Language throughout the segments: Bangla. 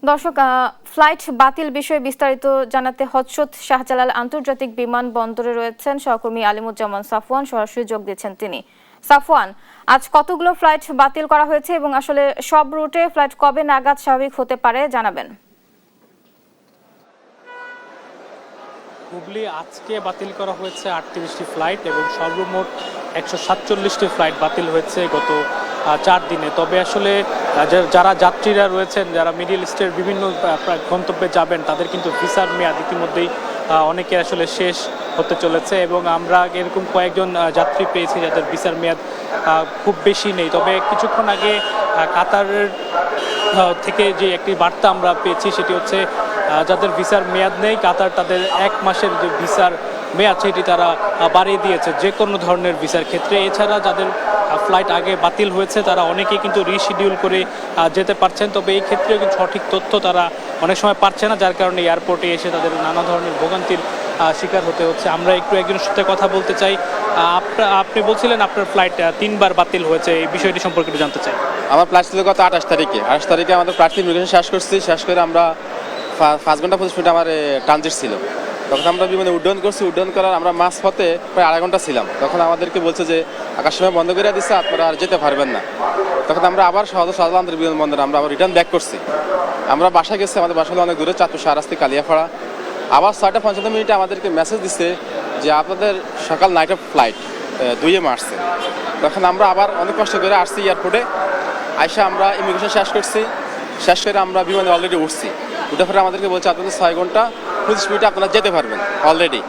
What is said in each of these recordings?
দর্শক, ফ্লাইট বাতিল বিষয়ে বিস্তারিত জানাতে হযরত শাহজালাল আন্তর্জাতিক বিমানবন্দরে রয়েছেন সহকর্মী আলিমুজ্জামান সাফওয়ান। সরাসরি যোগ দিচ্ছেন তিনি। সাফওয়ান, আজ কতগুলো ফ্লাইট বাতিল করা হয়েছে এবং আসলে সব রুটে ফ্লাইট কবে নাগাদ স্বাভাবিক হতে পারে জানাবেন। হুবলি আজকে বাতিল করা হয়েছে 38টি ফ্লাইট এবং সর্বমোট 147টি ফ্লাইট বাতিল হয়েছে গত 4 দিনে। তবে আসলে যারা যাত্রীরা রয়েছেন, যারা মিডল ইস্টের বিভিন্ন গন্তব্যে যাবেন, তাদের কিন্তু ভিসার মেয়াদ ইতিমধ্যেই অনেকে আসলে শেষ হতে চলেছে এবং আমরা এরকম কয়েকজন যাত্রী পেয়েছি যাদের ভিসার মেয়াদ খুব বেশি নেই। তবে কিছুক্ষণ আগে কাতারের থেকে যে একটি বার্তা আমরা পেয়েছি সেটি হচ্ছে যাদের ভিসার মেয়াদ নেই, কাতার তাদের 1 মাসের যে ভিসার মেয়াদ সেটি তারা বাড়িয়ে দিয়েছে যে কোনো ধরনের ভিসার ক্ষেত্রে। এছাড়া যাদের ফ্লাইট আগে বাতিল হয়েছে তারা অনেকেই কিন্তু রিশিডিউল করে যেতে পারছেন। তবে এই ক্ষেত্রে কিন্তু সঠিক তথ্য তারা অনেক সময় পাচ্ছে না, যার কারণে এয়ারপোর্টে এসে তাদের নানা ধরনের ভোগান্তির শিকার হতে হচ্ছে। আমরা একজনের সাথে কথা বলতে চাই। আপনি বলছিলেন আপনার ফ্লাইট 3 বার বাতিল হয়েছে, এই বিষয়টি সম্পর্কে একটু জানতে চাই। আমার ফ্লাইট ছিল গত 28 তারিখে আমাদের প্রার্থী ইমিগ্রেশন শেষ করছি। শেষ করে আমরা 5 ঘন্টা 25 মিনিট আমার ট্রানজিট ছিল। তখন আমরা বিমানে উড্ডয়ন করছি। উড্ডয়ন করার আমরা মাঝপথে প্রায় 2.5 ঘন্টা ছিলাম। তখন আমাদেরকে বলছে যে আকাশসীমা বন্ধ করে দিচ্ছে, আপনারা আর যেতে পারবেন না। তখন আমরা আবার শাহজালাল আন্তর্জাতিক বিমানবন্দরে আমরা আবার রিটার্ন ব্যাক করছি। আমরা বাসায় গেছি, আমাদের বাসা হলো অনেক দূরে, চাঁদপুর শাহরাস্তি কালিয়াপাড়া। আবার 6টা 55 মিনিটে আমাদেরকে মেসেজ দিচ্ছে যে আপনাদের সকাল নাইট অফ ফ্লাইট 2 মার্চে। তখন আমরা আবার অনেক কষ্ট করে আসছি এয়ারপোর্টে। আইসা আমরা ইমিগ্রেশন শেষ করছি। শেষ করে আমরা বিমানে অলরেডি উঠছি। উঠে পরে আমাদেরকে বলছে আপনাদের 6 ঘন্টা 25 মিনিটে আপনারা যেতে পারবেন অলরেডি,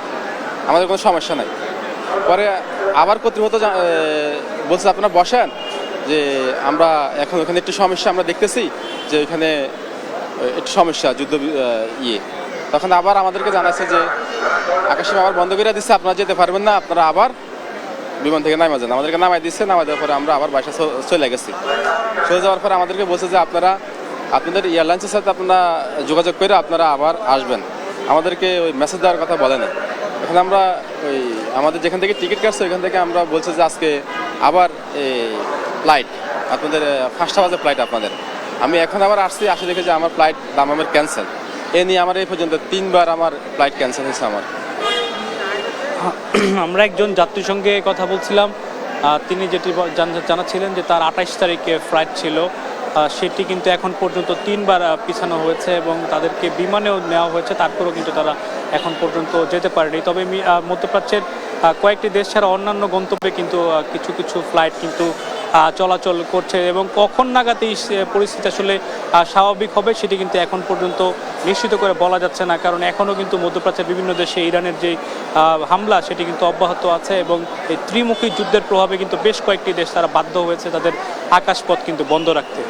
আমাদের কোনো সমস্যা নাই। পরে আবার কর্তৃপক্ষ বলছে আপনারা বসেন, যে আমরা এখন ওখানে একটু সমস্যা আমরা দেখতেছি, যে ওইখানে একটু সমস্যা যুদ্ধ তখন আবার আমাদেরকে জানাচ্ছে যে আকাশসীমা আবার বন্ধ করে দিচ্ছে, আপনারা যেতে পারবেন না, আপনারা আবার বিমান থেকে নামা যান। আমাদেরকে নামাই দিচ্ছে। নামাই দেওয়ার পরে আমরা আবার বাসা চলে গেছি। চলে যাওয়ার পরে আমাদেরকে বলছে যে আপনাদের এয়ারলাইন্সের সাথে আপনারা যোগাযোগ করে আপনারা আবার আসবেন। আমাদেরকে ওই মেসেজ দেওয়ার কথা বলেনি। এখন আমরা ওই আমাদের যেখান থেকে টিকিট কাটছে ওইখান থেকে আমরা বলছি যে আজকে আবার ফ্লাইট আপনাদের 5টা বাজে ফ্লাইট আপনাদের। আমি এখন আবার আসি দেখে যে আমার ফ্লাইট দামামের ক্যান্সেল। এ নিয়ে আমার এই পর্যন্ত 3 বার আমার ফ্লাইট ক্যান্সেল হয়েছে আমার। আমরা একজন যাত্রীর সঙ্গে কথা বলছিলাম। তিনি যেটি জানাচ্ছিলেন যে তার 28 তারিখে ফ্লাইট ছিল, সেটি কিন্তু এখন পর্যন্ত 3 বার পিছানো হয়েছে এবং তাদেরকে বিমানেও নেওয়া হয়েছে, তারপরেও কিন্তু তারা এখন পর্যন্ত যেতে পারেনি। তবে মধ্যপ্রাচ্যের কয়েকটি দেশ ছাড়া অন্যান্য গন্তব্যে কিন্তু কিছু ফ্লাইট কিন্তু চলাচল করছে এবং কখন নাগাদ এই পরিস্থিতি আসলে স্বাভাবিক হবে সেটি কিন্তু এখন পর্যন্ত নিশ্চিত করে বলা যাচ্ছে না, কারণ এখনও কিন্তু মধ্যপ্রাচ্যের বিভিন্ন দেশে ইরানের যে হামলা সেটি কিন্তু অব্যাহত আছে এবং এই ত্রিমুখী যুদ্ধের প্রভাবে কিন্তু বেশ কয়েকটি দেশ তারা বাধ্য হয়েছে তাদের আকাশপথ কিন্তু বন্ধ রাখতে।